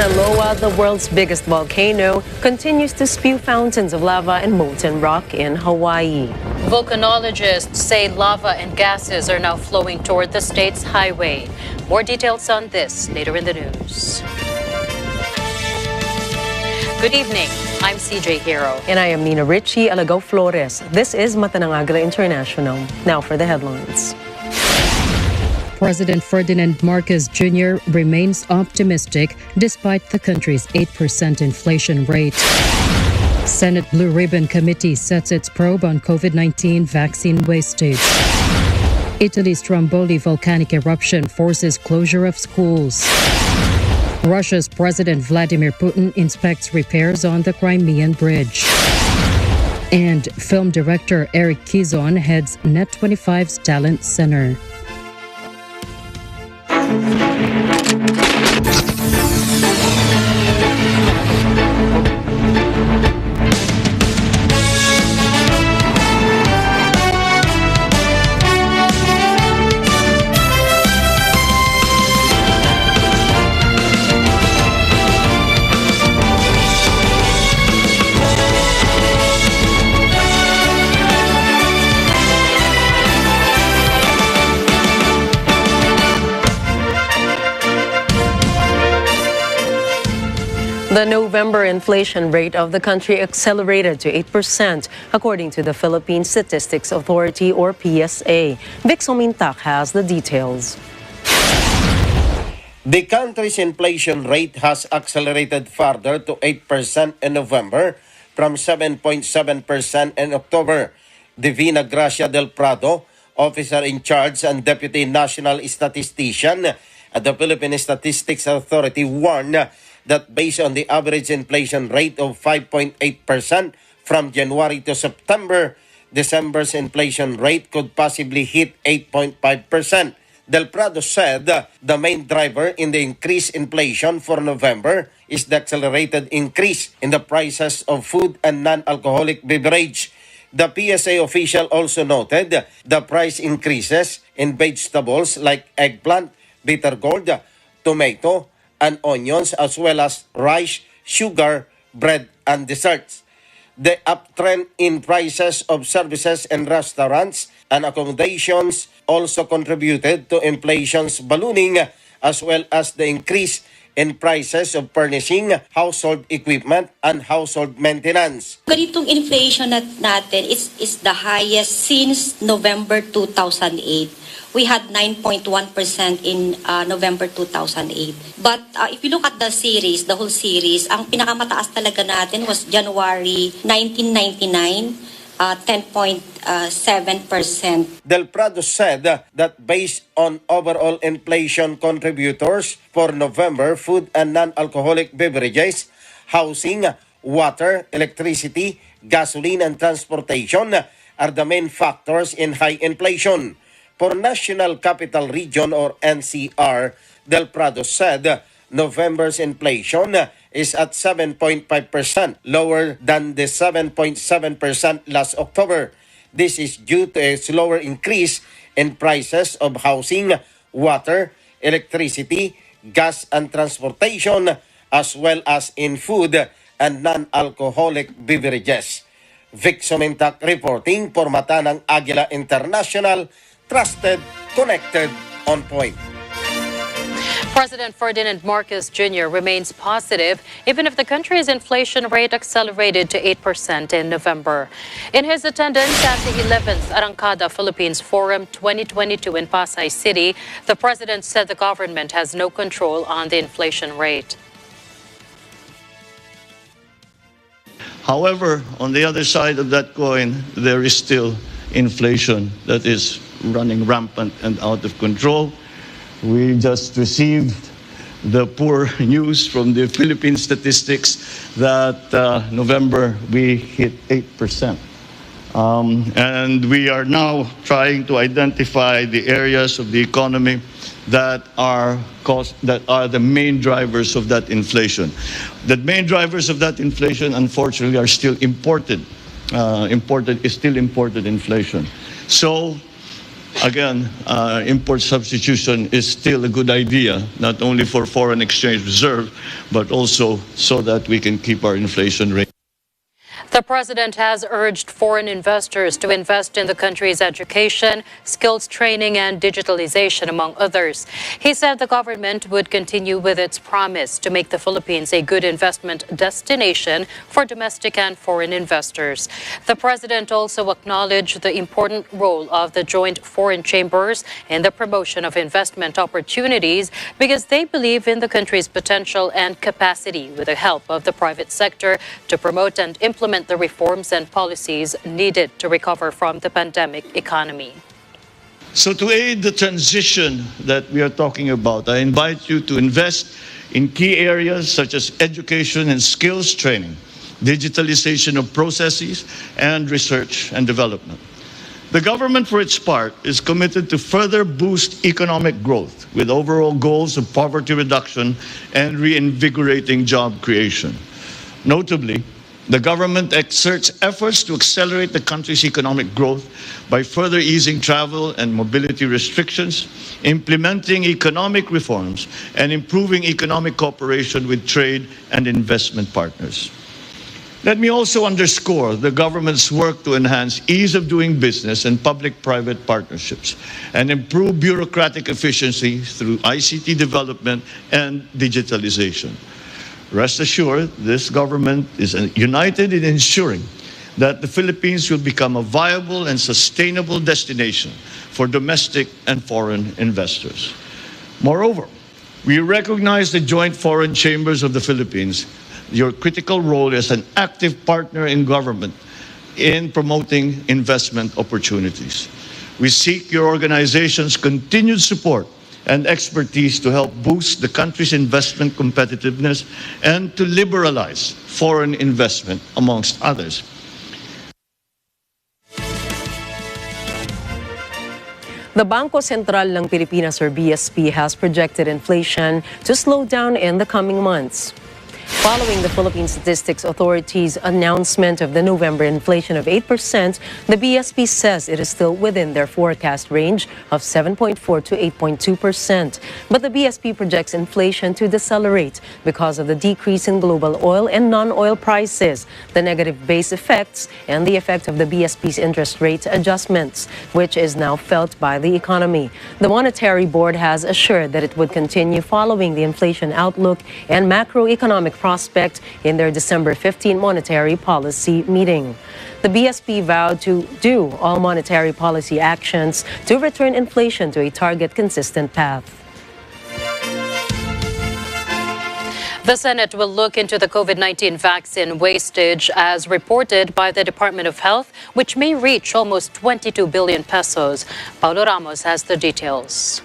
Mauna Loa, the world's biggest volcano, continues to spew fountains of lava and molten rock in Hawaii. Volcanologists say lava and gases are now flowing toward the state's highway. More details on this later in the news. Good evening. I'm CJ Hero. And I am Nina Richie Alagaw Flores. This is Mata ng Agila International. Now for the headlines. President Ferdinand Marcos Jr. remains optimistic despite the country's 8% inflation rate. Senate Blue Ribbon Committee sets its probe on COVID-19 vaccine wastage. Italy's Stromboli volcanic eruption forces closure of schools. Russia's President Vladimir Putin inspects repairs on the Crimean Bridge. And film director Eric Kizon heads Net25's Talent Center. The November inflation rate of the country accelerated to 8%, according to the Philippine Statistics Authority, or PSA. Vic Somintak has the details. The country's inflation rate has accelerated further to 8% in November from 7.7% in October. Divina Gracia del Prado, officer in charge and deputy national statistician at the Philippine Statistics Authority, warned that based on the average inflation rate of 5.8% from January to September, December's inflation rate could possibly hit 8.5%. Del Prado said the main driver in the increased inflation for November is the accelerated increase in the prices of food and non-alcoholic beverage. The PSA official also noted the price increases in vegetables like eggplant, bitter gourd, tomato, and onions, as well as rice, sugar, bread, and desserts. The uptrend in prices of services and restaurants and accommodations also contributed to inflation's ballooning, as well as the increase in prices of furnishing, household equipment, and household maintenance. Ganitong inflation natin is the highest since November 2008. We had 9.1% in November 2008. But if you look at the series, the whole series, ang pinakamataas talaga natin was January 1999, 10.7%. Del Prado said that based on overall inflation contributors for November, food and non-alcoholic beverages, housing, water, electricity, gasoline, and transportation are the main factors in high inflation. For National Capital Region, or NCR, Del Prado said November's inflation is at 7.5%, lower than the 7.7% last October. This is due to a slower increase in prices of housing, water, electricity, gas, and transportation, as well as in food and non-alcoholic beverages. Vic Somintak reporting for Mata ng Agila International. Trusted, connected, on point. President Ferdinand Marcos Jr. remains positive even if the country's inflation rate accelerated to 8% in November. In his attendance at the 11th Arrancada Philippines Forum 2022 in Pasay City, the president said the government has no control on the inflation rate. However, on the other side of that coin, there is still inflation that is running rampant and out of control. We just received the poor news from the Philippine statistics that November we hit 8%. And we are now trying to identify the areas of the economy that are the main drivers of that inflation. The main drivers of that inflation, unfortunately, are still imported. Imported inflation. So Again, import substitution is still a good idea, not only for foreign exchange reserve, but also so that we can keep our inflation rate. The president has urged foreign investors to invest in the country's education, skills training, and digitalization, among others. He said the government would continue with its promise to make the Philippines a good investment destination for domestic and foreign investors. The president also acknowledged the important role of the joint foreign chambers in the promotion of investment opportunities because they believe in the country's potential and capacity with the help of the private sector to promote and implement the reforms and policies needed to recover from the pandemic economy. So to aid the transition that we are talking about, I invite you to invest in key areas such as education and skills training, digitalization of processes, and research and development. The government, for its part, is committed to further boost economic growth with overall goals of poverty reduction and reinvigorating job creation. Notably, the government exerts efforts to accelerate the country's economic growth by further easing travel and mobility restrictions, implementing economic reforms, and improving economic cooperation with trade and investment partners. Let me also underscore the government's work to enhance ease of doing business and public-private partnerships and improve bureaucratic efficiency through ICT development and digitalization. Rest assured, this government is united in ensuring that the Philippines will become a viable and sustainable destination for domestic and foreign investors. Moreover, we recognize the joint foreign chambers of the Philippines, your critical role as an active partner in government in promoting investment opportunities. We seek your organization's continued support and expertise to help boost the country's investment competitiveness and to liberalize foreign investment, amongst others. The Bangko Sentral ng Pilipinas, or BSP, has projected inflation to slow down in the coming months. Following the Philippine Statistics Authority's announcement of the November inflation of 8%, the BSP says it is still within their forecast range of 7.4 to 8.2%. But the BSP projects inflation to decelerate because of the decrease in global oil and non-oil prices, the negative base effects, and the effect of the BSP's interest rate adjustments, which is now felt by the economy. The Monetary Board has assured that it would continue following the inflation outlook and macroeconomic prospect in their December 15 monetary policy meeting. The BSP vowed to do all monetary policy actions to return inflation to a target consistent path. The Senate will look into the COVID-19 vaccine wastage as reported by the Department of Health, which may reach almost 22 billion pesos. Paulo Ramos has the details.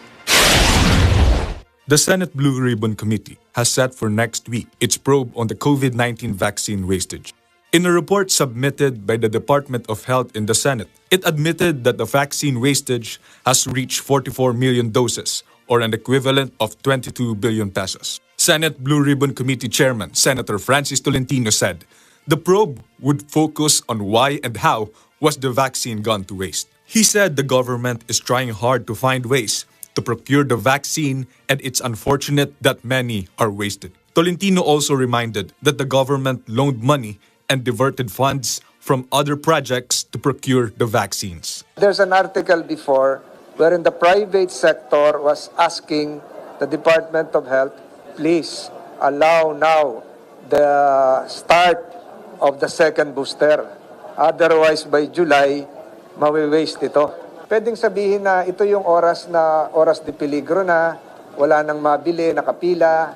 The Senate Blue Ribbon Committee has set for next week its probe on the COVID-19 vaccine wastage. In a report submitted by the Department of Health in the Senate, it admitted that the vaccine wastage has reached 44 million doses, or an equivalent of 22 billion pesos. Senate Blue Ribbon Committee Chairman Senator Francis Tolentino said the probe would focus on why and how was the vaccine gone to waste. He said the government is trying hard to find ways to procure the vaccine, and it's unfortunate that many are wasted. Tolentino also reminded that the government loaned money and diverted funds from other projects to procure the vaccines. There's an article before wherein the private sector was asking the Department of Health, please allow now the start of the second booster. Otherwise, by July, mawi-waste ito. Pwedeng sabihin na ito yung oras de peligro na, wala nang mabili, nakapila,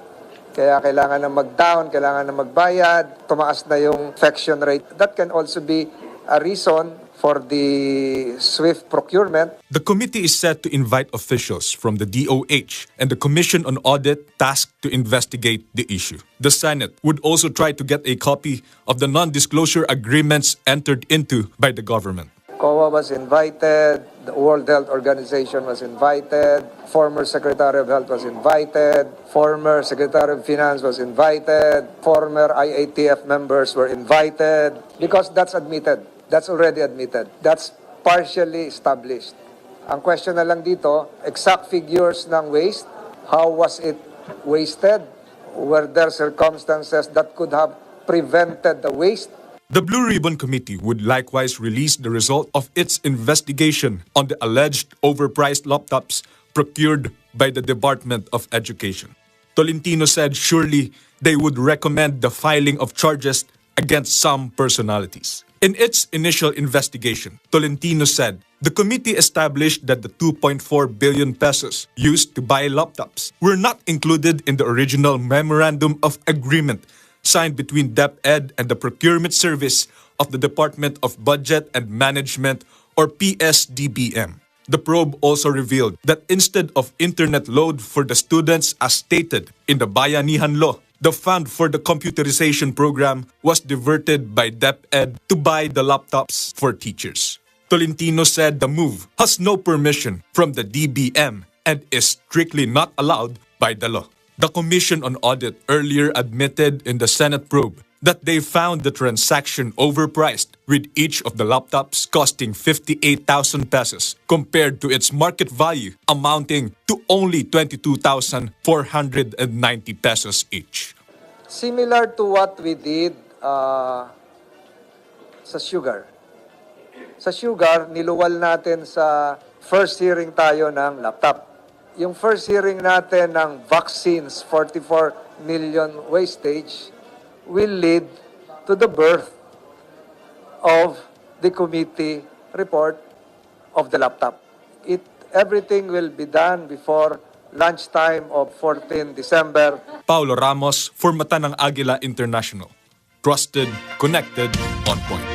kaya kailangan na mag-down, kailangan na magbayad, tumaas na yung infection rate. That can also be a reason for the swift procurement. The committee is set to invite officials from the DOH and the Commission on Audit tasked to investigate the issue. The Senate would also try to get a copy of the non-disclosure agreements entered into by the government. COA was invited, the World Health Organization was invited, former Secretary of Health was invited, former Secretary of Finance was invited, former IATF members were invited, because that's admitted. That's already admitted. That's partially established. Ang question na lang dito, exact figures ng waste, how was it wasted? Were there circumstances that could have prevented the waste? The Blue Ribbon Committee would likewise release the result of its investigation on the alleged overpriced laptops procured by the Department of Education. Tolentino said surely they would recommend the filing of charges against some personalities. In its initial investigation, Tolentino said the committee established that the 2.4 billion pesos used to buy laptops were not included in the original Memorandum of Agreement signed between DepEd and the Procurement Service of the Department of Budget and Management, or PSDBM. The probe also revealed that instead of internet load for the students as stated in the Bayanihan Law, the fund for the computerization program was diverted by DepEd to buy the laptops for teachers. Tolentino said the move has no permission from the DBM and is strictly not allowed by the law. The Commission on Audit earlier admitted in the Senate probe that they found the transaction overpriced, with each of the laptops costing 58,000 pesos compared to its market value amounting to only 22,490 pesos each. Similar to what we did sa sugar. Sa sugar, niluwal natin sa first hearing tayo ng laptop. Yung first hearing natin ng vaccines, 44 million wastage, will lead to the birth of the committee report of the laptop. Everything will be done before lunchtime of 14 December. Paulo Ramos for Mata ng Agila International. Trusted, connected, on point.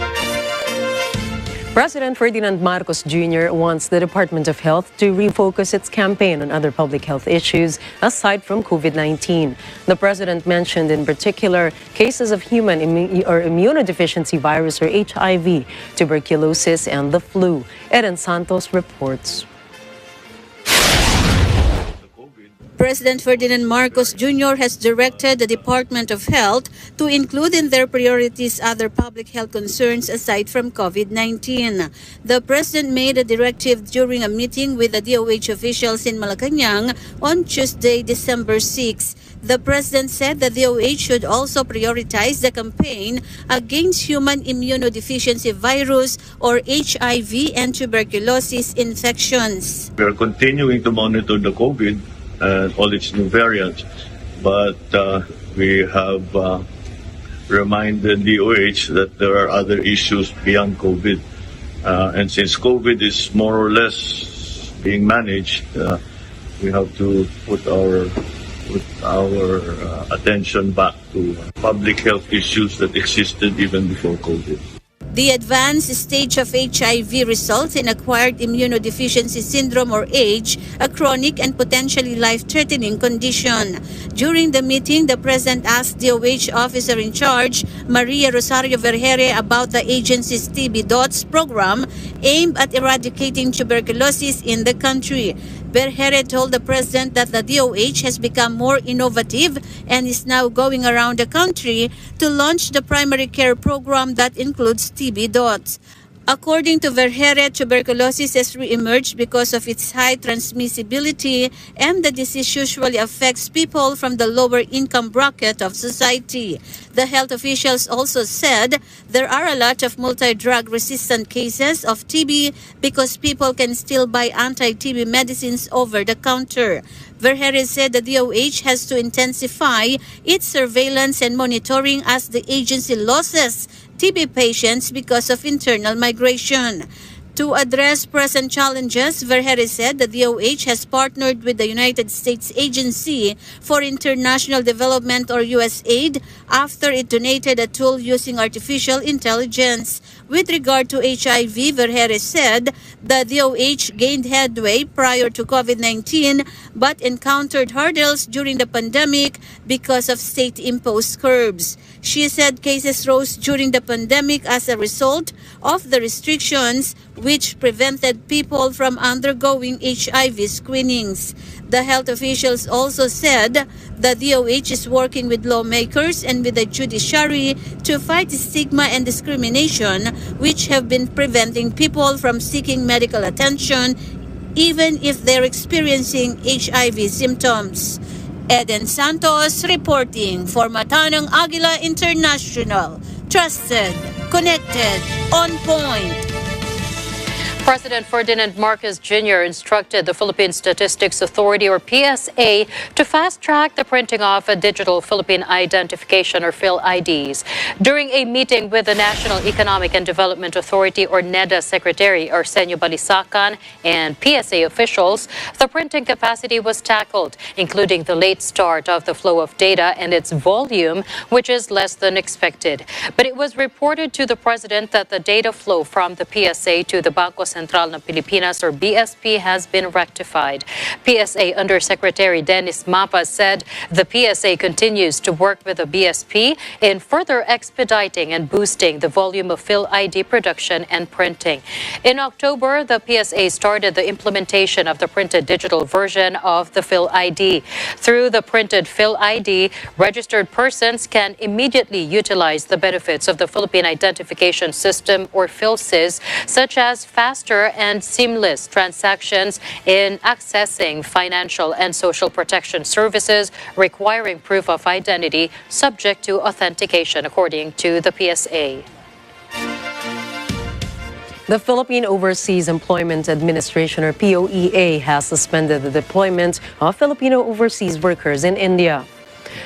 President Ferdinand Marcos Jr. wants the Department of Health to refocus its campaign on other public health issues aside from COVID-19. The president mentioned in particular cases of human immunodeficiency virus, or HIV, tuberculosis, and the flu. Eden Santos reports. President Ferdinand Marcos Jr. has directed the Department of Health to include in their priorities other public health concerns aside from COVID-19. The president made a directive during a meeting with the DOH officials in Malacanang on Tuesday, December 6. The president said the DOH should also prioritize the campaign against human immunodeficiency virus, or HIV, and tuberculosis infections. We are continuing to monitor the COVID and all its new variants, but we have reminded DOH that there are other issues beyond COVID, and since COVID is more or less being managed, we have to put our attention back to public health issues that existed even before COVID. The advanced stage of HIV results in acquired immunodeficiency syndrome, or AIDS, a chronic and potentially life-threatening condition. During the meeting, the president asked DOH officer in charge, Maria Rosario Vergere, about the agency's TB DOTS program aimed at eradicating tuberculosis in the country. Vergere told the president that the DOH has become more innovative and is now going around the country to launch the primary care program that includes TB DOTS. According to Vergere, tuberculosis has re-emerged because of its high transmissibility, and the disease usually affects people from the lower income bracket of society. The health officials also said there are a lot of multi-drug resistant cases of TB because people can still buy anti-TB medicines over the counter. Vergere said the DOH has to intensify its surveillance and monitoring as the agency loses TB patients because of internal migration. To address present challenges, Vergere said the DOH has partnered with the United States Agency for International Development, or USAID, after it donated a tool using artificial intelligence. With regard to HIV, Vergere said the DOH gained headway prior to COVID-19 but encountered hurdles during the pandemic because of state-imposed curbs. She said cases rose during the pandemic as a result of the restrictions which prevented people from undergoing HIV screenings. The health officials also said the DOH is working with lawmakers and with the judiciary to fight stigma and discrimination which have been preventing people from seeking medical attention even if they're experiencing HIV symptoms. Eden Santos reporting for Matanang Agila International. Trusted, connected, on point. President Ferdinand Marcos Jr. instructed the Philippine Statistics Authority, or PSA, to fast-track the printing of a digital Philippine identification, or PhilIDs. During a meeting with the National Economic and Development Authority, or NEDA Secretary Arsenio Balisacan, and PSA officials, the printing capacity was tackled, including the late start of the flow of data and its volume, which is less than expected. But it was reported to the President that the data flow from the PSA to the Bangko Sentral ng Pilipinas, or BSP, has been rectified. PSA Undersecretary Dennis Mapa said the PSA continues to work with the BSP in further expediting and boosting the volume of PhilID production and printing. In October, the PSA started the implementation of the printed digital version of the PhilID. Through the printed PhilID, registered persons can immediately utilize the benefits of the Philippine Identification System, or PhilSys, such as faster and seamless transactions in accessing financial and social protection services requiring proof of identity subject to authentication, according to the PSA. The Philippine Overseas Employment Administration, or POEA, has suspended the deployment of Filipino overseas workers in India.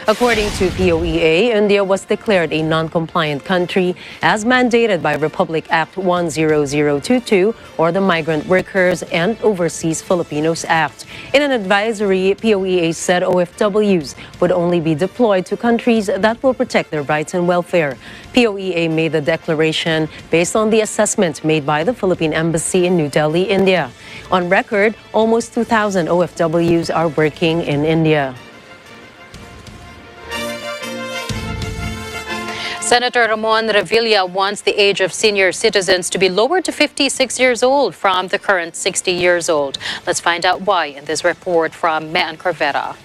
According to POEA, India was declared a non-compliant country as mandated by Republic Act 10022, or the Migrant Workers and Overseas Filipinos Act. In an advisory, POEA said OFWs would only be deployed to countries that will protect their rights and welfare. POEA made the declaration based on the assessment made by the Philippine Embassy in New Delhi, India. On record, almost 2,000 OFWs are working in India. Senator Ramon Revilla wants the age of senior citizens to be lowered to 56 years old from the current 60 years old. Let's find out why in this report from Mean Corvera.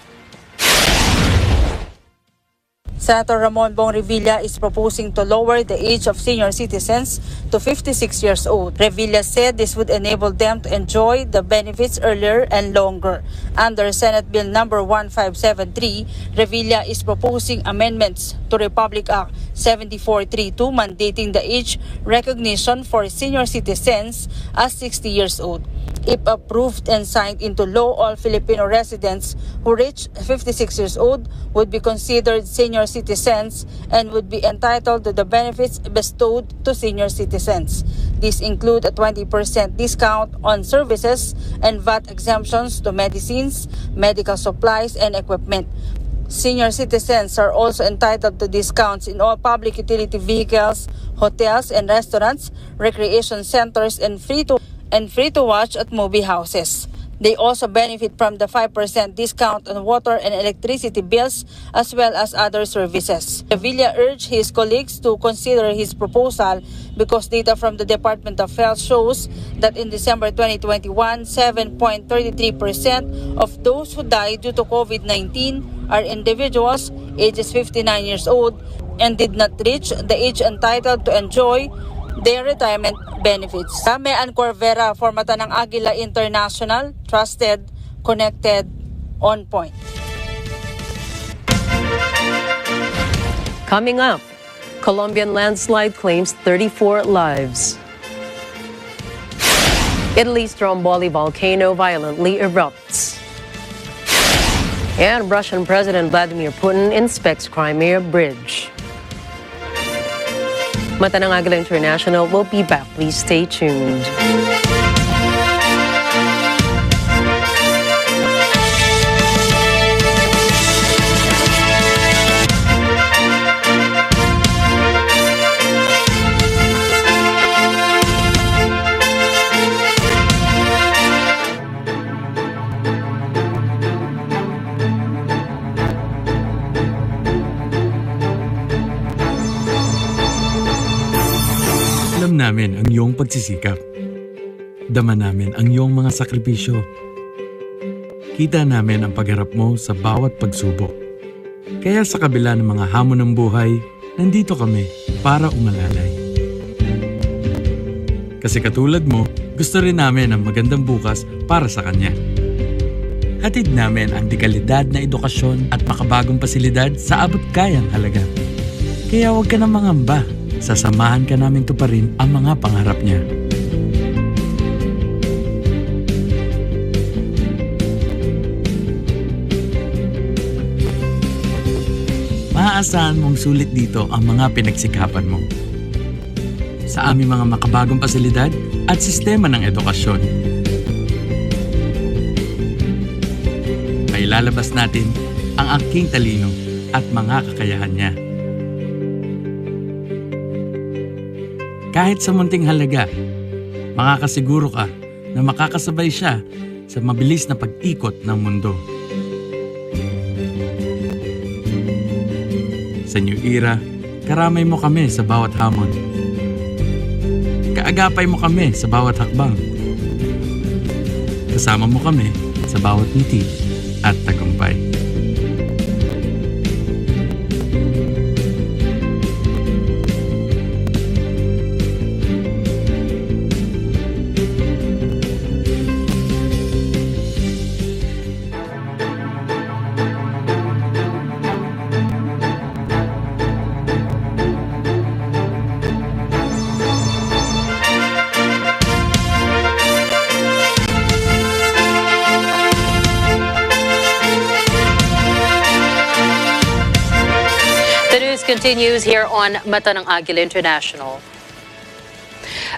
Senator Ramon Bong Revilla is proposing to lower the age of senior citizens to 56 years old. Revilla said this would enable them to enjoy the benefits earlier and longer. Under Senate Bill number 1573, Revilla is proposing amendments to Republic Act 7432 mandating the age recognition for senior citizens as 60 years old. If approved and signed into law, all Filipino residents who reach 56 years old would be considered senior citizens and would be entitled to the benefits bestowed to senior citizens. These include a 20% discount on services and VAT exemptions to medicines, medical supplies, and equipment. Senior citizens are also entitled to discounts in all public utility vehicles, hotels and restaurants, recreation centers, and free to watch at movie houses. They also benefit from the 5% discount on water and electricity bills as well as other services. Revilla urged his colleagues to consider his proposal because data from the Department of Health shows that in December 2021, 7.33% of those who died due to COVID-19 are individuals ages 59 years old and did not reach the age entitled to enjoy their retirement benefits. Mean Corvera for Matanang Agila International, trusted, connected, on point. Coming up, Colombian landslide claims 34 lives. Italy's Stromboli volcano violently erupts. And Russian President Vladimir Putin inspects Crimea Bridge. Matanang Agila International will be back. Please stay tuned. Alam namin ang iyong pagsisikap. Dama namin ang iyong mga sakripisyo. Kita namin ang pagharap mo sa bawat pagsubok. Kaya sa kabila ng mga hamon ng buhay, nandito kami para umalalay. Kasi katulad mo, Gusto rin namin ang magandang bukas para sa kanya. Hatid namin ang dekalidad na edukasyon at makabagong pasilidad sa abot kayang halaga. Kaya huwag ka na mangamba. Sasamahan ka namin tuparin ang mga pangarap niya. Maaasahan mong sulit dito ang mga pinagsikapan mo. Sa aming mga makabagong pasilidad at sistema ng edukasyon. May lalabas natin ang aking talino at mga kakayahan niya. Kahit sa munting halaga, makakasiguro ka na makakasabay siya sa mabilis na pag-ikot ng mundo. Sa New Era, karamay mo kami sa bawat hamon. Kaagapay mo kami sa bawat hakbang. Kasama mo kami sa bawat ngiti at tagumpay. Continues here on Mata ng Agila International.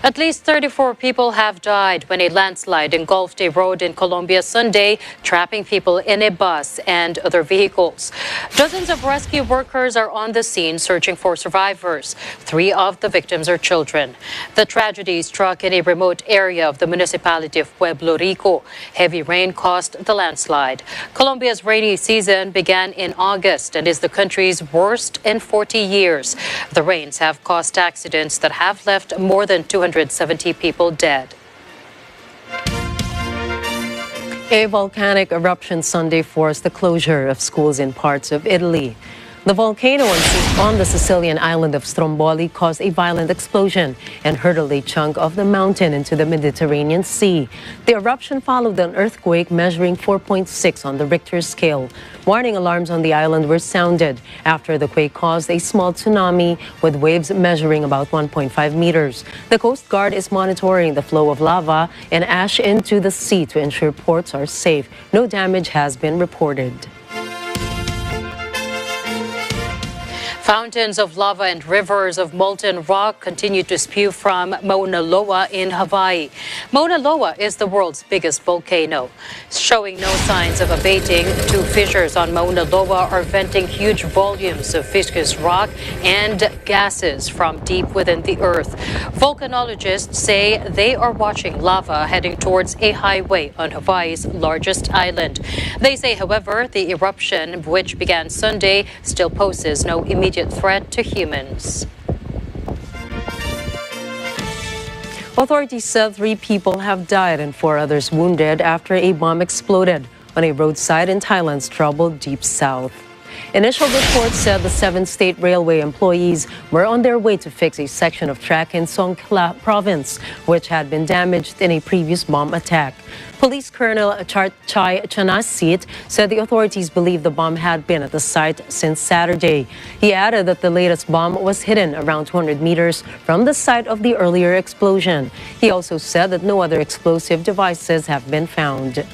At least 34 people have died when a landslide engulfed a road in Colombia Sunday, trapping people in a bus and other vehicles. Dozens of rescue workers are on the scene searching for survivors. 3 of the victims are children. The tragedy struck in a remote area of the municipality of Pueblo Rico. Heavy rain caused the landslide. Colombia's rainy season began in August and is the country's worst in 40 years. The rains have caused accidents that have left more than 270 people dead. A volcanic eruption Sunday forced the closure of schools in parts of Italy. The volcano on the Sicilian island of Stromboli caused a violent explosion and hurled a chunk of the mountain into the Mediterranean Sea. The eruption followed an earthquake measuring 4.6 on the Richter scale. Warning alarms on the island were sounded after the quake caused a small tsunami with waves measuring about 1.5 meters. The Coast Guard is monitoring the flow of lava and ash into the sea to ensure ports are safe. No damage has been reported. Fountains of lava and rivers of molten rock continue to spew from Mauna Loa in Hawaii. Mauna Loa is the world's biggest volcano. Showing no signs of abating, 2 fissures on Mauna Loa are venting huge volumes of viscous rock and gases from deep within the earth. Volcanologists say they are watching lava heading towards a highway on Hawaii's largest island. They say, however, the eruption, which began Sunday, still poses no immediate threat to humans. Authorities said 3 people have died and 4 others wounded after a bomb exploded on a roadside in Thailand's troubled deep south. Initial reports said the 7 state railway employees were on their way to fix a section of track in Songkhla province, which had been damaged in a previous bomb attack. Police Colonel Chai Chanasit said the authorities believe the bomb had been at the site since Saturday. He added that the latest bomb was hidden around 200 meters from the site of the earlier explosion. He also said that no other explosive devices have been found.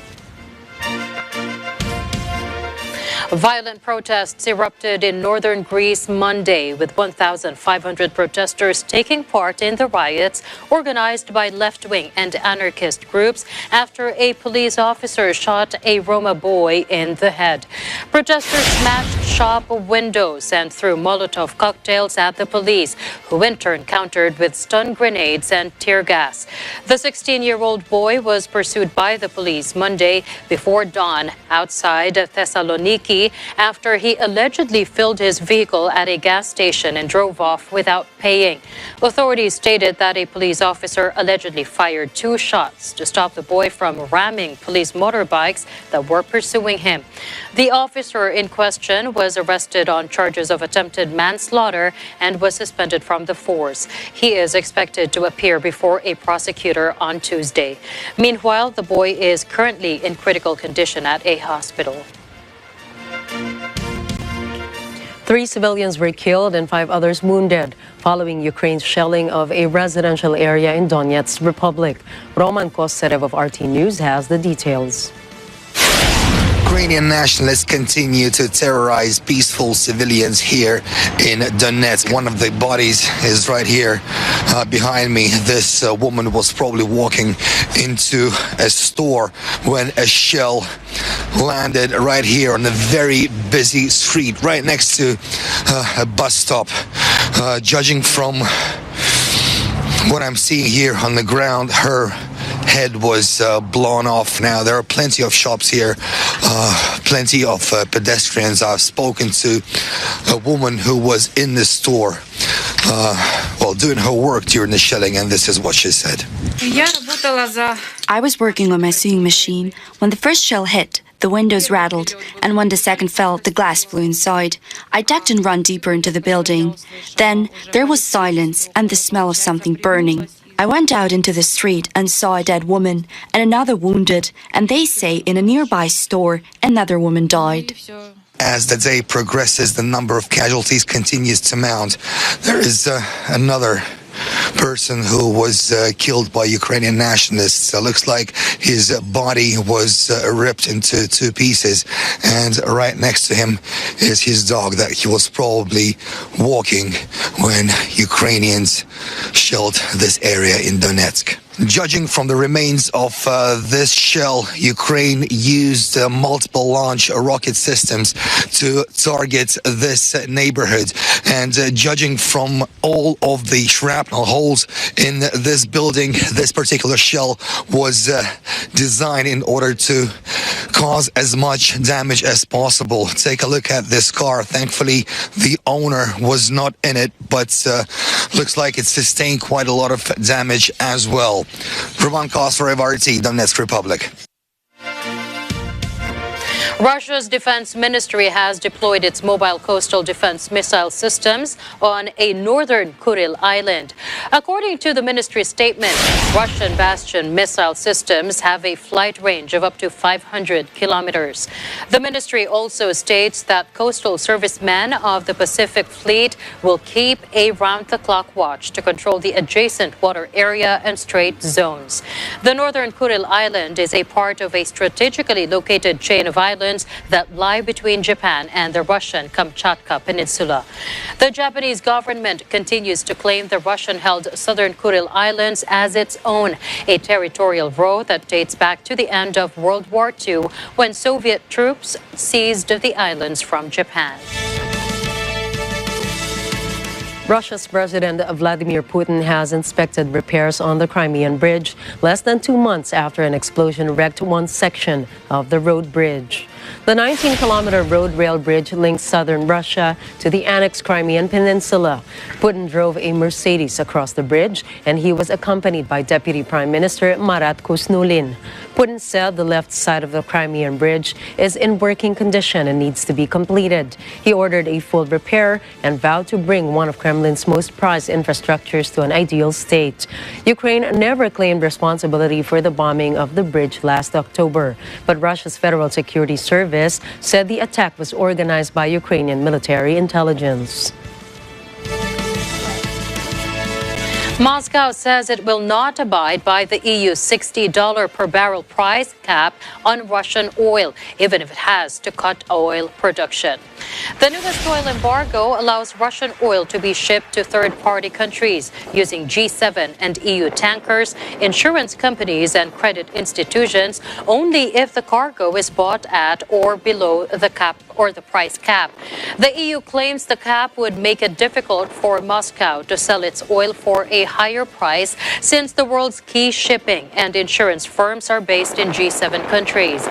Violent protests erupted in northern Greece Monday, with 1,500 protesters taking part in the riots organized by left-wing and anarchist groups after a police officer shot a Roma boy in the head. Protesters smashed shop windows and threw Molotov cocktails at the police, who in turn countered with stun grenades and tear gas. The 16-year-old boy was pursued by the police Monday before dawn outside Thessaloniki after he allegedly filled his vehicle at a gas station and drove off without paying. Authorities stated that a police officer allegedly fired 2 shots to stop the boy from ramming police motorbikes that were pursuing him. The officer in question was was arrested on charges of attempted manslaughter and was suspended from the force. He is expected to appear before a prosecutor on Tuesday. Meanwhile, the boy is currently in critical condition at a hospital. 3 civilians were killed and 5 others wounded following Ukraine's shelling of a residential area in Donetsk Republic. Roman Kosterev of RT News has the details. Ukrainian nationalists continue to terrorize peaceful civilians here in Donetsk. One of the bodies is right here behind me. This woman was probably walking into a store when a shell landed right here on a very busy street, right next to a bus stop. Judging from what I'm seeing here on the ground, her head was blown off. Now, there are plenty of shops here, plenty of pedestrians. I've spoken to a woman who was in the store, doing her work during the shelling, and this is what she said. I was working on my sewing machine when the first shell hit. The windows rattled, and when the second fell, the glass flew inside. I ducked and ran deeper into the building. Then there was silence and the smell of something burning. I went out into the street and saw a dead woman and another wounded, and they say in a nearby store another woman died. As the day progresses, the number of casualties continues to mount. There is another person who was killed by Ukrainian nationalists. Looks like his body was ripped into 2 pieces, and right next to him is his dog that he was probably walking when Ukrainians shelled this area in Donetsk. Judging from the remains of this shell, Ukraine used multiple launch rocket systems to target this neighborhood. And judging from all of the shrapnel holes in this building, this particular shell was designed in order to cause as much damage as possible. Take a look at this car. Thankfully, the owner was not in it, but looks like it sustained quite a lot of damage as well. Roman Kosterev, RT, Donetsk Republic. Russia's defense ministry has deployed its mobile coastal defense missile systems on a northern Kuril island. According to the ministry statement, Russian Bastion missile systems have a flight range of up to 500 kilometers. The ministry also states that coastal servicemen of the Pacific Fleet will keep a round-the-clock watch to control the adjacent water area and strait zones. The northern Kuril island is a part of a strategically located chain of islands that lie between Japan and the Russian Kamchatka Peninsula. The Japanese government continues to claim the Russian-held southern Kuril Islands as its own, a territorial row that dates back to the end of World War II when Soviet troops seized the islands from Japan. Russia's President Vladimir Putin has inspected repairs on the Crimean Bridge less than 2 months after an explosion wrecked one section of the road bridge. The 19-kilometer road rail bridge links southern Russia to the annexed Crimean Peninsula. Putin drove a Mercedes across the bridge, and he was accompanied by Deputy Prime Minister Marat Kusnulin. Putin said the left side of the Crimean Bridge is in working condition and needs to be completed. He ordered a full repair and vowed to bring one of Kremlin's most prized infrastructures to an ideal state. Ukraine never claimed responsibility for the bombing of the bridge last October, but Russia's Federal Security Service said the attack was organized by Ukrainian military intelligence. Moscow says it will not abide by the EU's $60 per barrel price cap on Russian oil, even if it has to cut oil production. The newest oil embargo allows Russian oil to be shipped to third-party countries using G7 and EU tankers, insurance companies, and credit institutions only if the cargo is bought at or below the cap or the price cap. The EU claims the cap would make it difficult for Moscow to sell its oil for a higher price since the world's key shipping and insurance firms are based in G7 countries.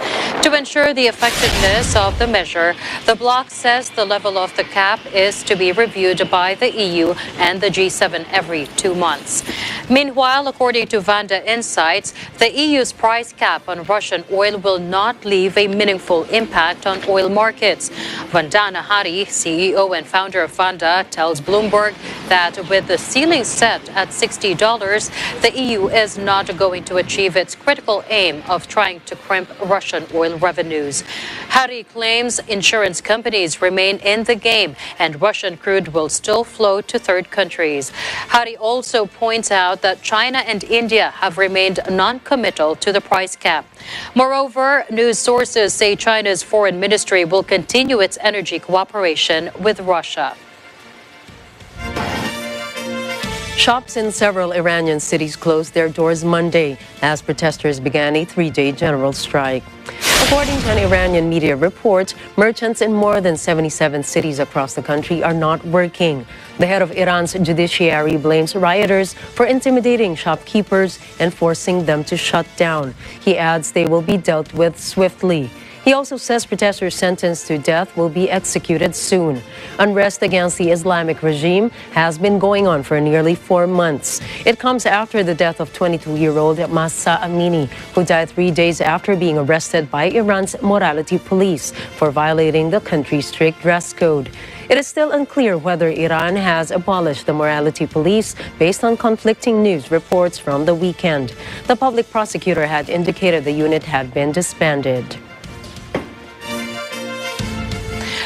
To ensure the effectiveness of the measure, the bloc said says the level of the cap is to be reviewed by the EU and the G7 every 2 months. Meanwhile, according to Vanda Insights, the EU's price cap on Russian oil will not leave a meaningful impact on oil markets. Vandana Hari, CEO and founder of Vanda, tells Bloomberg that with the ceiling set at $60, the EU is not going to achieve its critical aim of trying to crimp Russian oil revenues. Hari claims insurance companies remain in the game and Russian crude will still flow to third countries. Hari also points out that China and India have remained non-committal to the price cap. Moreover, news sources say China's foreign ministry will continue its energy cooperation with Russia. Shops in several Iranian cities closed their doors Monday as protesters began a 3-day general strike. According to an Iranian media report, merchants in more than 77 cities across the country are not working. The head of Iran's judiciary blames rioters for intimidating shopkeepers and forcing them to shut down. He adds they will be dealt with swiftly. He also says protesters sentenced to death will be executed soon. Unrest against the Islamic regime has been going on for nearly 4 months. It comes after the death of 22-year-old Mahsa Amini, who died 3 days after being arrested by Iran's morality police for violating the country's strict dress code. It is still unclear whether Iran has abolished the morality police based on conflicting news reports from the weekend. The public prosecutor had indicated the unit had been disbanded.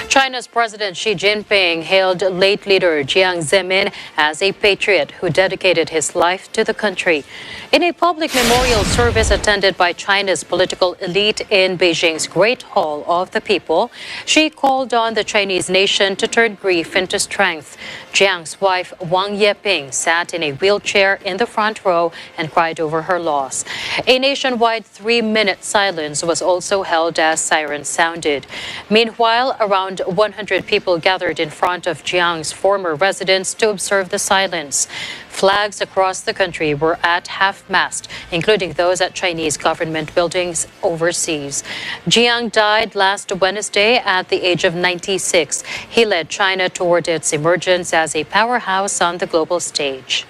China's President Xi Jinping hailed late leader Jiang Zemin as a patriot who dedicated his life to the country. In a public memorial service attended by China's political elite in Beijing's Great Hall of the People, Xi called on the Chinese nation to turn grief into strength. Jiang's wife, Wang Yeping, sat in a wheelchair in the front row and cried over her loss. A nationwide 3-minute silence was also held as sirens sounded. Meanwhile, around 100 people gathered in front of Jiang's former residence to observe the silence. Flags across the country were at half-mast, including those at Chinese government buildings overseas. Jiang died last Wednesday at the age of 96. He led China toward its emergence as a powerhouse on the global stage.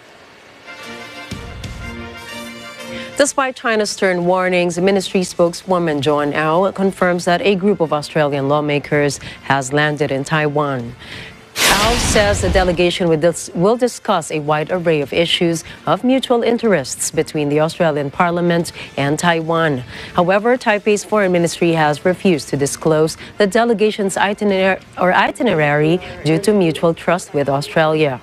Despite China's stern warnings, ministry spokeswoman Joan Au confirms that a group of Australian lawmakers has landed in Taiwan. Au says the delegation will discuss a wide array of issues of mutual interests between the Australian Parliament and Taiwan. However, Taipei's foreign ministry has refused to disclose the delegation's itinerary due to mutual trust with Australia.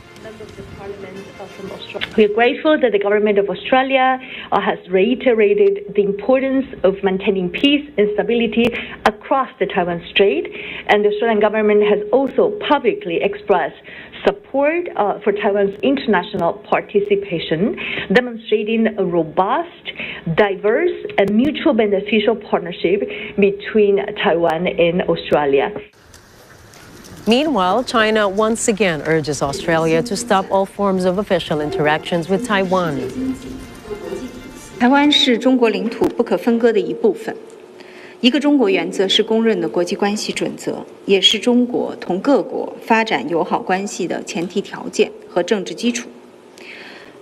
We are grateful that the government of Australia has reiterated the importance of maintaining peace and stability across the Taiwan Strait, and the Australian government has also publicly expressed support for Taiwan's international participation, demonstrating a robust, diverse, and mutual beneficial partnership between Taiwan and Australia. Meanwhile, China once again urges Australia to stop all forms of official interactions with Taiwan. 台湾是中国领土不可分割的一部分。一个中国原则是公认的国际关系准则，也是中国同各国发展友好关系的前提条件和政治基础。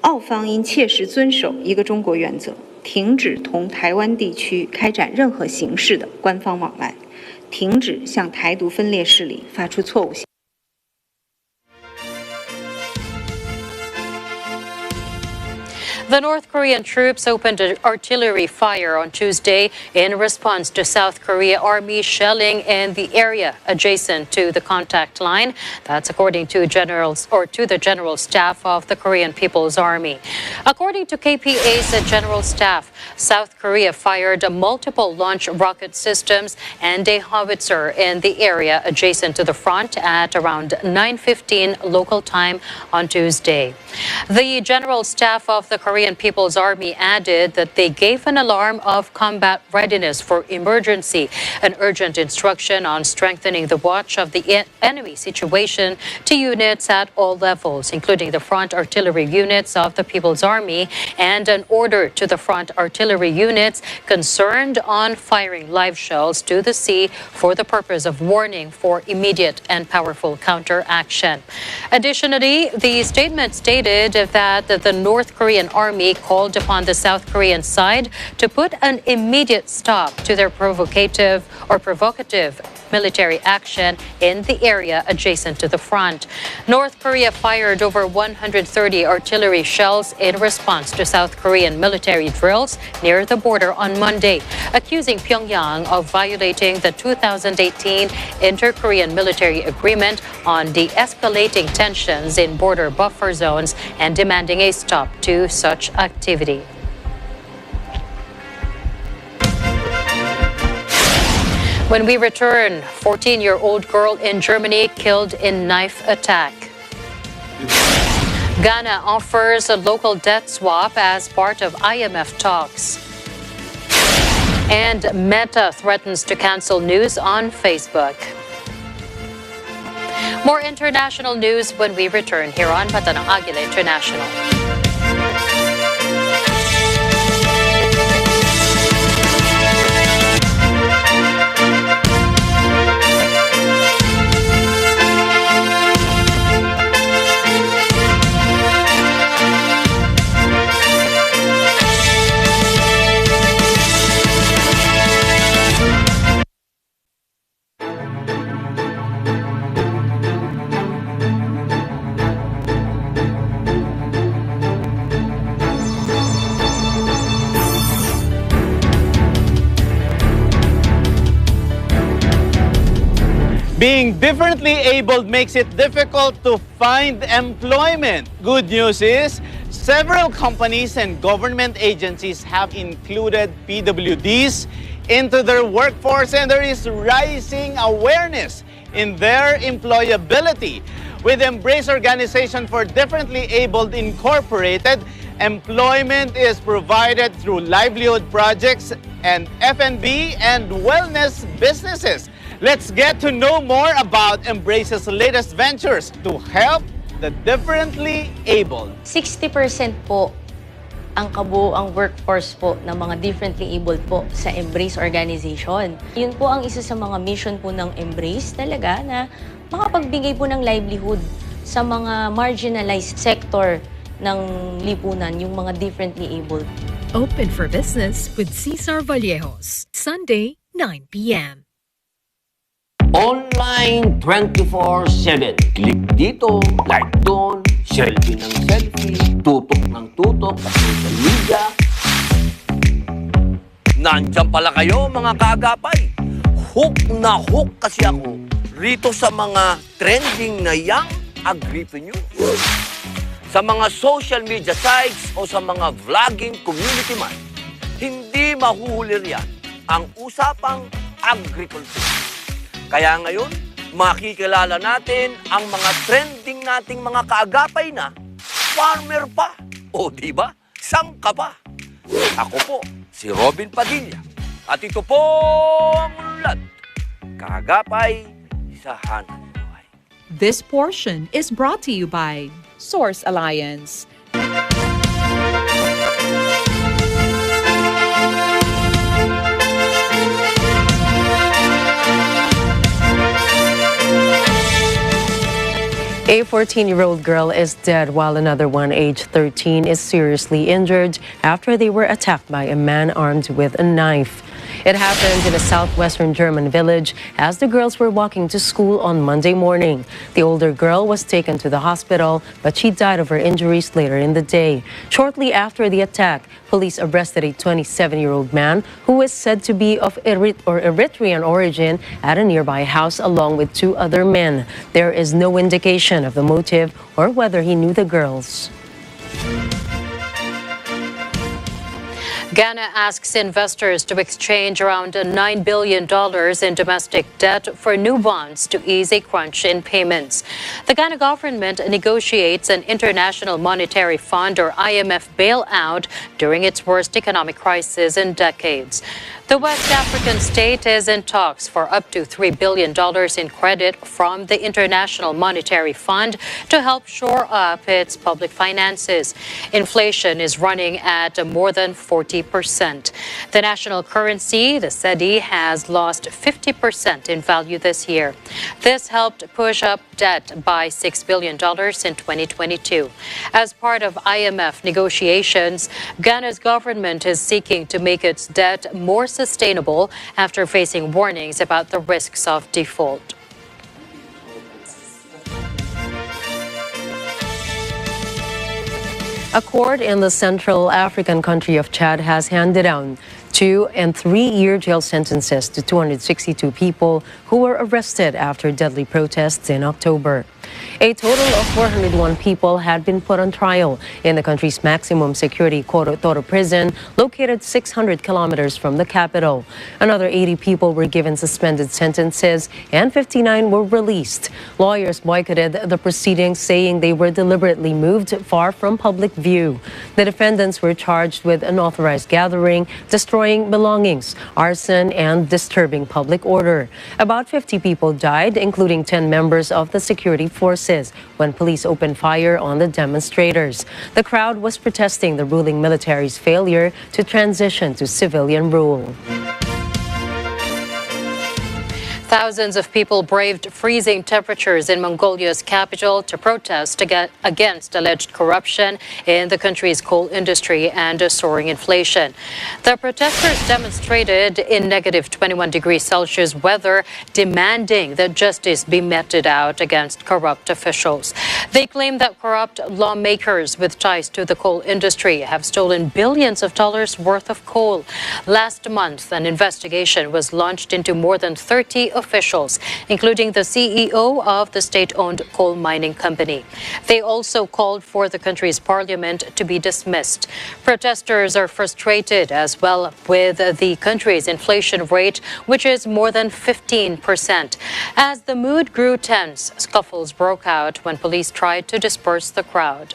澳方应切实遵守一个中国原则，停止同台湾地区开展任何形式的官方往来。 停止向台独分裂势力发出错误信息。 The North Korean troops opened artillery fire on Tuesday in response to South Korea Army shelling in the area adjacent to the contact line. That's according to the General Staff of the Korean People's Army. According to KPA's General Staff, South Korea fired multiple launch rocket systems and a howitzer in the area adjacent to the front at around 9:15 local time on Tuesday. The General Staff of the Korean Korean People's Army added that they gave an alarm of combat readiness for emergency, an urgent instruction on strengthening the watch of the enemy situation to units at all levels, including the front artillery units of the People's Army, and an order to the front artillery units concerned on firing live shells to the sea for the purpose of warning for immediate and powerful counteraction. Additionally, the statement stated that the North Korean Army called upon the South Korean side to put an immediate stop to their provocative military action in the area adjacent to the front. North Korea fired over 130 artillery shells in response to South Korean military drills near the border on Monday, accusing Pyongyang of violating the 2018 Inter-Korean Military Agreement on de-escalating tensions in border buffer zones and demanding a stop to such activity. When we return, 14-year-old girl in Germany killed in knife attack. Ghana offers a local debt swap as part of IMF talks. And Meta threatens to cancel news on Facebook. More international news when we return here on Mata ng Agila International. Being differently abled makes it difficult to find employment. Good news is, several companies and government agencies have included PWDs into their workforce, and there is rising awareness in their employability. With Embrace Organization for Differently Abled Incorporated, employment is provided through livelihood projects and F&B and wellness businesses. Let's get to know more about Embrace's latest ventures to help the differently abled. 60% po ang kabuoang workforce po ng mga differently abled po sa Embrace Organization. Yun po ang isa sa mga mission po ng Embrace talaga na makapagbigay po ng livelihood sa mga marginalized sector ng lipunan, yung mga differently abled. Open for business with Cesar Vallejos, Sunday, 9 p.m. Online 24/7. Click dito, like doon, selfie ng selfie, tutok ng tutok sa social media. Nandiyan pala kayo mga kaagapay. Hook na hook kasi ako rito sa mga trending na young agri-preneur. Sa mga social media sites o sa mga vlogging community man, hindi mahuhuli riyan ang usapang agriculture. Kaya ngayon, makikilala natin ang mga trending nating mga kaagapay na farmer pa. O di ba? Sangka pa. Ako po, si Robin Padilla. At ito po ang ulat. Kaagapay sa hanap buhay. This portion is brought to you by Source Alliance. A 14-year-old girl is dead while another one, aged 13, is seriously injured after they were attacked by a man armed with a knife. It happened in a southwestern German village as the girls were walking to school on Monday morning. The older girl was taken to the hospital, but she died of her injuries later in the day. Shortly after the attack, police arrested a 27-year-old man who is said to be of Eritrean origin at a nearby house along with two other men. There is no indication of the motive or whether he knew the girls. Ghana asks investors to exchange around $9 billion in domestic debt for new bonds to ease a crunch in payments. The Ghana government negotiates an International Monetary Fund or IMF bailout during its worst economic crisis in decades. The West African state is in talks for up to $3 billion in credit from the International Monetary Fund to help shore up its public finances. Inflation is running at more than 40%. The national currency, the cedi, has lost 50% in value this year. This helped push up debt by $6 billion in 2022. As part of IMF negotiations, Ghana's government is seeking to make its debt more sustainable after facing warnings about the risks of default. A court in the Central African country of Chad has handed down 2- and 3-year jail sentences to 262 people who were arrested after deadly protests in October. A total of 401 people had been put on trial in the country's maximum security Toro prison, located 600 kilometers from the capital. Another 80 people were given suspended sentences and 59 were released. Lawyers boycotted the proceedings, saying they were deliberately moved far from public view. The defendants were charged with unauthorized gathering, destroying belongings, arson, and disturbing public order. About 50 people died, including 10 members of the security forces, when police opened fire on the demonstrators. The crowd was protesting the ruling military's failure to transition to civilian rule. Thousands of people braved freezing temperatures in Mongolia's capital to protest against alleged corruption in the country's coal industry and soaring inflation. The protesters demonstrated in negative 21 degrees Celsius weather, demanding that justice be meted out against corrupt officials. They claim that corrupt lawmakers with ties to the coal industry have stolen billions of dollars worth of coal. Last month, an investigation was launched into more than 30 officials, including the CEO of the state-owned coal mining company. They also called for the country's parliament to be dismissed. Protesters are frustrated as well with the country's inflation rate, which is more than 15%. As the mood grew tense, scuffles broke out when police tried to disperse the crowd.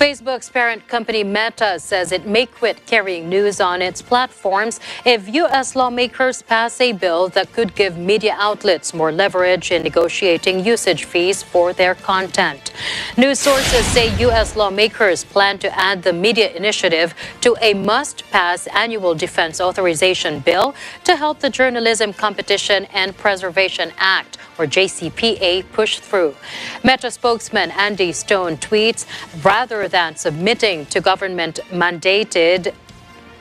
Facebook's parent company Meta says it may quit carrying news on its platforms if U.S. lawmakers pass a bill that could give media outlets more leverage in negotiating usage fees for their content. News sources say U.S. lawmakers plan to add the media initiative to a must-pass annual defense authorization bill to help the Journalism Competition and Preservation Act, or JCPA, push through. Meta spokesman Andy Stone tweets, rather than submitting to government-mandated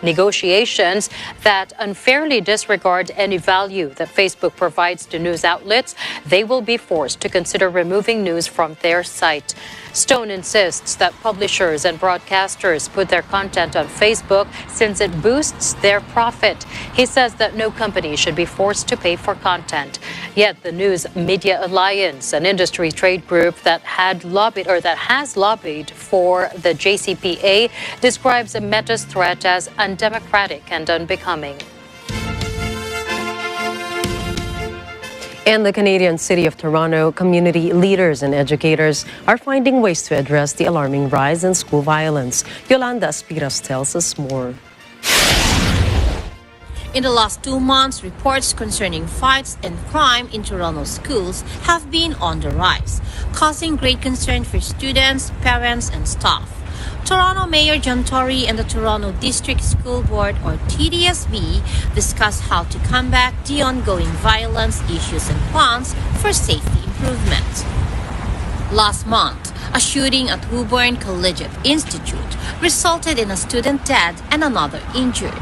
negotiations that unfairly disregard any value that Facebook provides to news outlets, they will be forced to consider removing news from their site. Stone insists that publishers and broadcasters put their content on Facebook since it boosts their profit. He says that no company should be forced to pay for content. Yet the News Media Alliance, an industry trade group that has lobbied for the JCPA, describes Meta's threat as undemocratic and unbecoming. In the Canadian city of Toronto, community leaders and educators are finding ways to address the alarming rise in school violence. Yolanda Aspiras tells us more. In the last 2 months, reports concerning fights and crime in Toronto schools have been on the rise, causing great concern for students, parents, and staff. Toronto Mayor John Tory and the Toronto District School Board, or TDSB, discussed how to combat the ongoing violence issues and plans for safety improvement. Last month, a shooting at Woburn Collegiate Institute resulted in a student dead and another injured.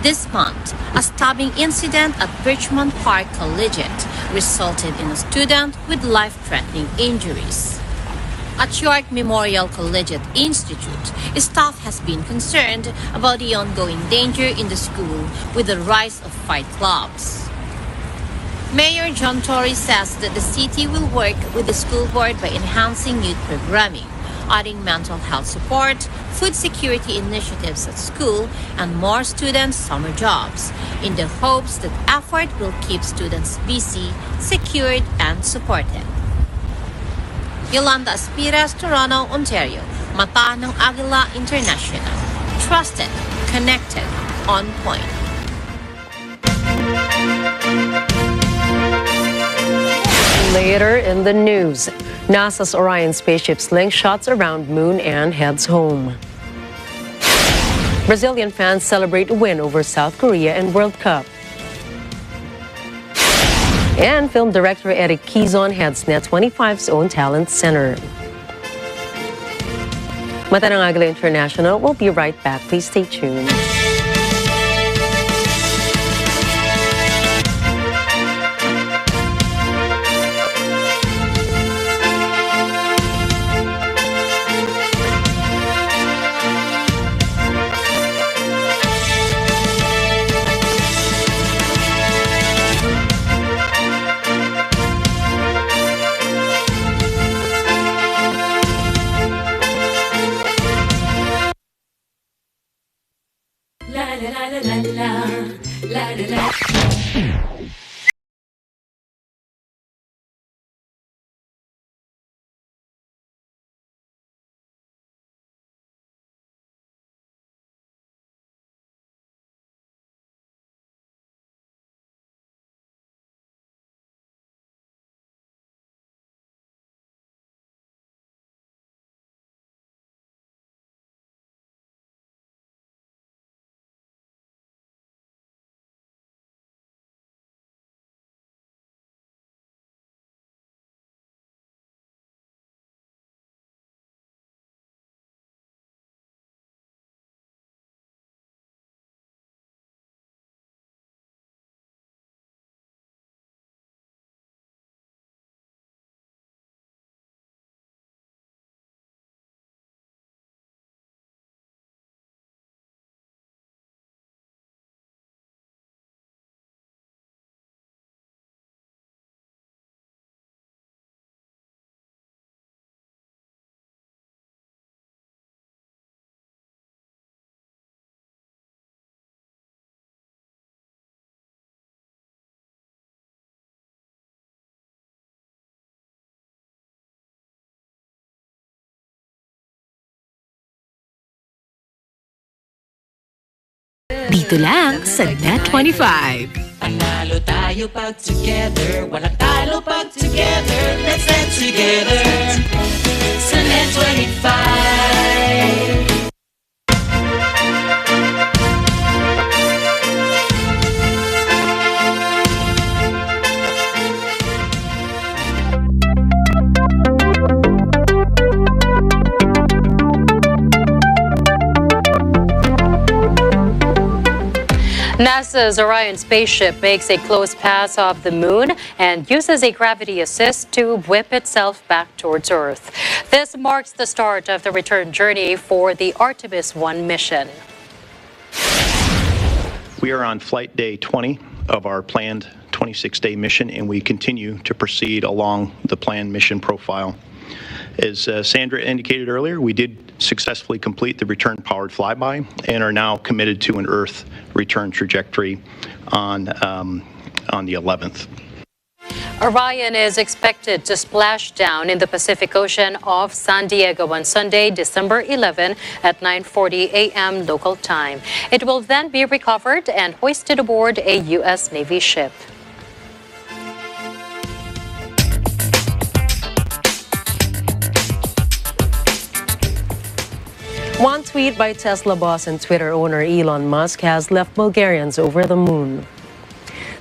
This month, a stabbing incident at Birchmont Park Collegiate resulted in a student with life-threatening injuries. At York Memorial Collegiate Institute, staff has been concerned about the ongoing danger in the school with the rise of fight clubs. Mayor John Tory says that the city will work with the school board by enhancing youth programming, adding mental health support, food security initiatives at school, and more students' summer jobs, in the hopes that effort will keep students busy, secured, and supported. Yolanda Aspiras, Toronto, Ontario. Mata ng Agila International. Trusted, connected, on point. Later in the news, NASA's Orion spaceship slingshots around moon and heads home. Brazilian fans celebrate a win over South Korea in World Cup. And film director Eric Quizon heads Net25's own talent center. Mata ng Agila International. We'll be right back. Please stay tuned. Dito lang sa Net25. Panalo tayo pag together, walang talo pag together. Let's stand together sa Net25. NASA's Orion spaceship makes a close pass of the moon and uses a gravity assist to whip itself back towards Earth. This marks the start of the return journey for the Artemis 1 mission. We are on flight day 20 of our planned 26-day mission, and we continue to proceed along the planned mission profile. As Sandra indicated earlier, we did successfully complete the return-powered flyby and are now committed to an Earth return trajectory on the 11th. Orion is expected to splash down in the Pacific Ocean off San Diego on Sunday, December 11 at 9:40 a.m. local time. It will then be recovered and hoisted aboard a U.S. Navy ship. One tweet by Tesla boss and Twitter owner Elon Musk has left Bulgarians over the moon.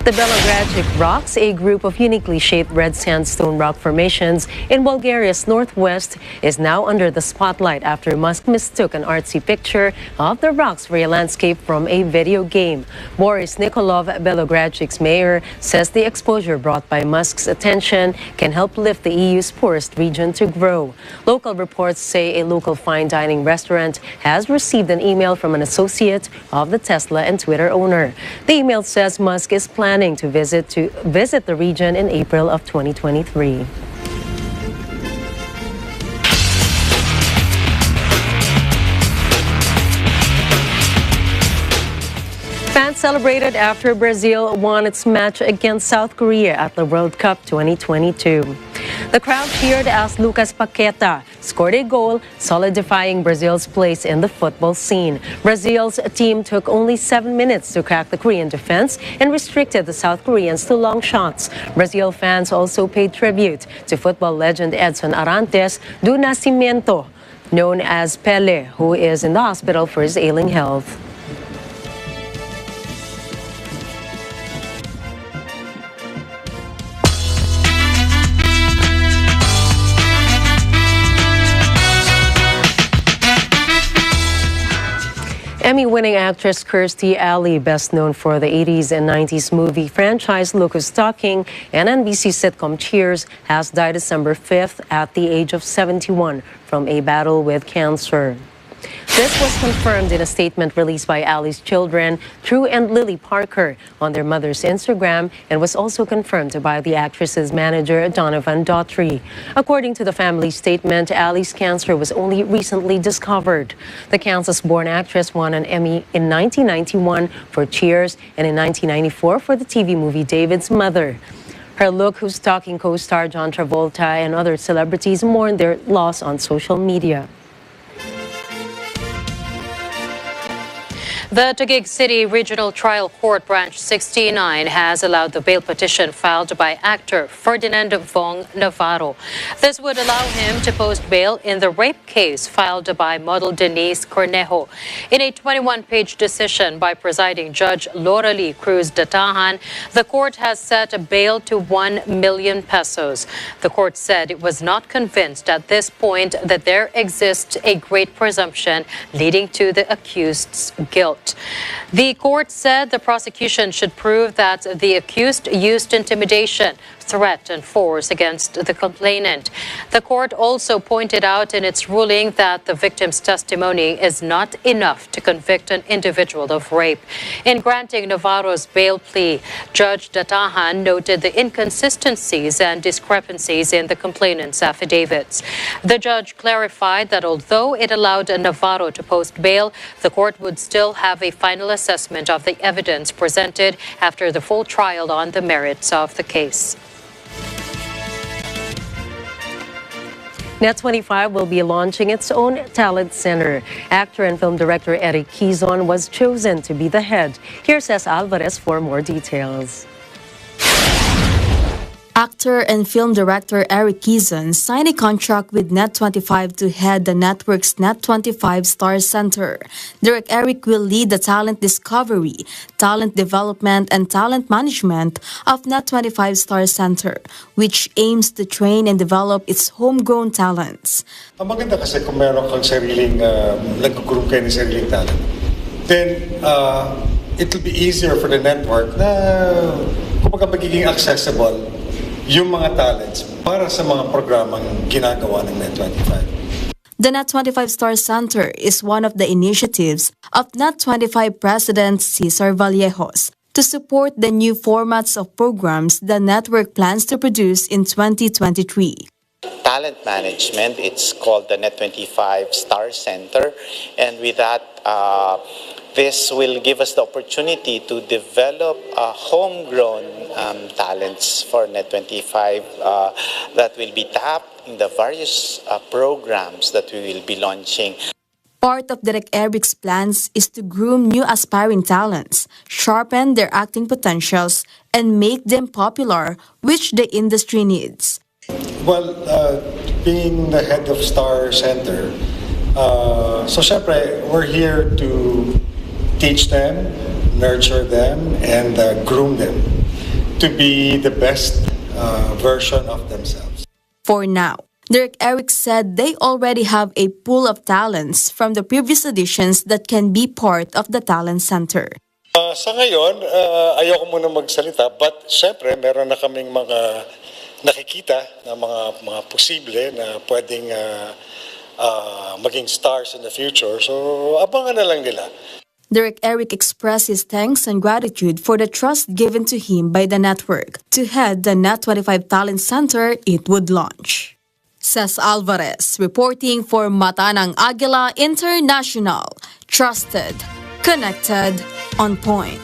The Belogradchik rocks, a group of uniquely shaped red sandstone rock formations in Bulgaria's northwest, is now under the spotlight after Musk mistook an artsy picture of the rocks for a landscape from a video game. Boris Nikolov, Belogradchik's mayor, says the exposure brought by Musk's attention can help lift the EU's poorest region to grow. Local reports say a local fine dining restaurant has received an email from an associate of the Tesla and Twitter owner. The email says Musk is planning planning to visit the region in April of 2023. Fans celebrated after Brazil won its match against South Korea at the World Cup 2022. The crowd cheered as Lucas Paqueta scored a goal, solidifying Brazil's place in the football scene. Brazil's team took only 7 minutes to crack the Korean defense and restricted the South Koreans to long shots. Brazil fans also paid tribute to football legend Edson Arantes do Nascimento, known as Pele, who is in the hospital for his ailing health. Emmy-winning actress Kirstie Alley, best known for the 80s and 90s movie franchise Look Who's Talking and NBC sitcom Cheers, has died December 5th at the age of 71 from a battle with cancer. This was confirmed in a statement released by Alley's children, Drew and Lily Parker, on their mother's Instagram, and was also confirmed by the actress's manager, Donovan Daughtry. According to the family statement, Alley's cancer was only recently discovered. The Kansas-born actress won an Emmy in 1991 for Cheers and in 1994 for the TV movie David's Mother. Her Look Who's Talking co-star John Travolta and other celebrities mourned their loss on social media. The Taguig City Regional Trial Court Branch 69 has allowed the bail petition filed by actor Ferdinand Vong Navarro. This would allow him to post bail in the rape case filed by model Denise Cornejo. In a 21-page decision by presiding judge Loralie Cruz Datahan, the court has set a bail to 1 million pesos. The court said it was not convinced at this point that there exists a great presumption leading to the accused's guilt. The court said the prosecution should prove that the accused used intimidation, threat, and force against the complainant. The court also pointed out in its ruling that the victim's testimony is not enough to convict an individual of rape. In granting Navarro's bail plea, Judge Datahan noted the inconsistencies and discrepancies in the complainant's affidavits. The judge clarified that although it allowed Navarro to post bail, the court would still have a final assessment of the evidence presented after the full trial on the merits of the case. Net25 will be launching its own talent center. Actor and film director Eric Quizon was chosen to be the head. Here's S. Alvarez for more details. Actor and film director Eric Quizon signed a contract with Net25 to head the network's Net25 Star Center. Direct Eric will lead the talent discovery, talent development, and talent management of Net25 Star Center, which aims to train and develop its homegrown talents. Ang maganda kasi kung meron kang sariling, nag-groom kayo ng sariling talent, then it will be easier for the network na kumbaga magiging accessible yung mga talents para sa mga programang ginagawa ng Net25. The Net25 Star Center is one of the initiatives of Net25 President Cesar Vallejos to support the new formats of programs the network plans to produce in 2023. Talent management, it's called the Net25 Star Center, and with that, this will give us the opportunity to develop homegrown talents for Net25 that will be tapped in the various programs that we will be launching. Part of Direct Eric's plans is to groom new aspiring talents, sharpen their acting potentials, and make them popular, which the industry needs. Well, being the head of Star Center, so syempre, we're here to teach them, nurture them, and groom them to be the best version of themselves. For now, Direct Eric said they already have a pool of talents from the previous editions that can be part of the talent center. Sa ngayon, ayoko muna magsalita, but syempre, meron na kaming mga nakikita na mga posible na pwedeng maging stars in the future. So, abangan na lang nila. Derek Eric expressed his thanks and gratitude for the trust given to him by the network to head the Net25 Talent Center it would launch. Cez Alvarez, reporting for Mata ng Agila International. Trusted, connected, on point.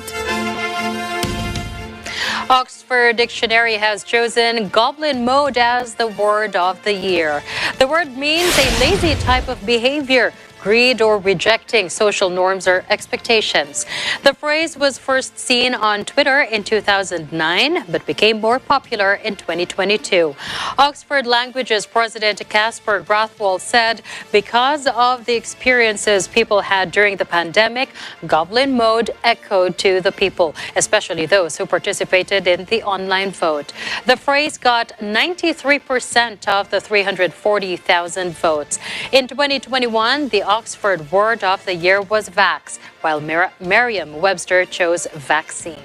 Oxford Dictionary has chosen goblin mode as the word of the year. The word means a lazy type of behavior, greed, or rejecting social norms or expectations. The phrase was first seen on Twitter in 2009, but became more popular in 2022. Oxford Languages President Casper Grathwohl said because of the experiences people had during the pandemic, goblin mode echoed to the people, especially those who participated in the online vote. The phrase got 93% of the 340,000 votes. In 2021, the Oxford word of the year was vax, while Merriam-Webster chose vaccine.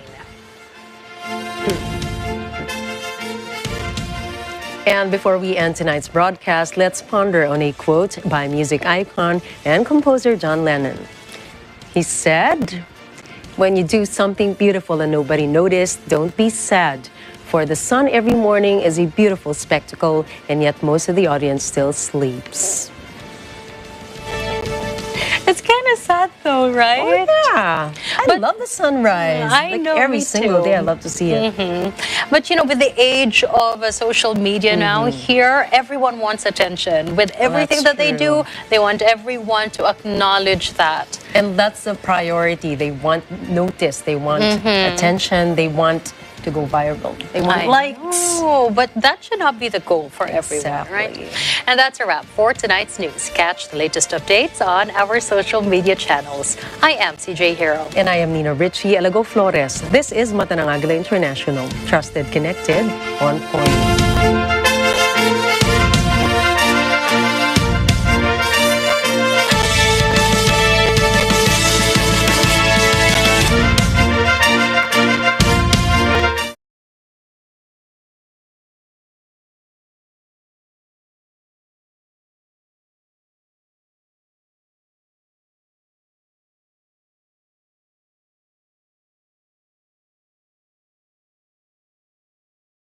And before we end tonight's broadcast, let's ponder on a quote by music icon and composer John Lennon. He said, "When you do something beautiful and nobody noticed, don't be sad. For the sun every morning is a beautiful spectacle, and yet most of the audience still sleeps." It's kind of sad though, right? Oh, yeah. I love the sunrise. I know, every me single too. day I love to see it. But you know, with the age of social media now here, everyone wants attention. With everything that they do, they want everyone to acknowledge that. And that's the priority. They want notice, they want attention, they want to go viral. They want likes. Oh, but that should not be the goal for everyone, right? And that's a wrap for tonight's news. Catch the latest updates on our social media channels. I am CJ Hero. And I am Nina Richie Elago Flores. This is Mata ng Agila International. Trusted, connected, on point.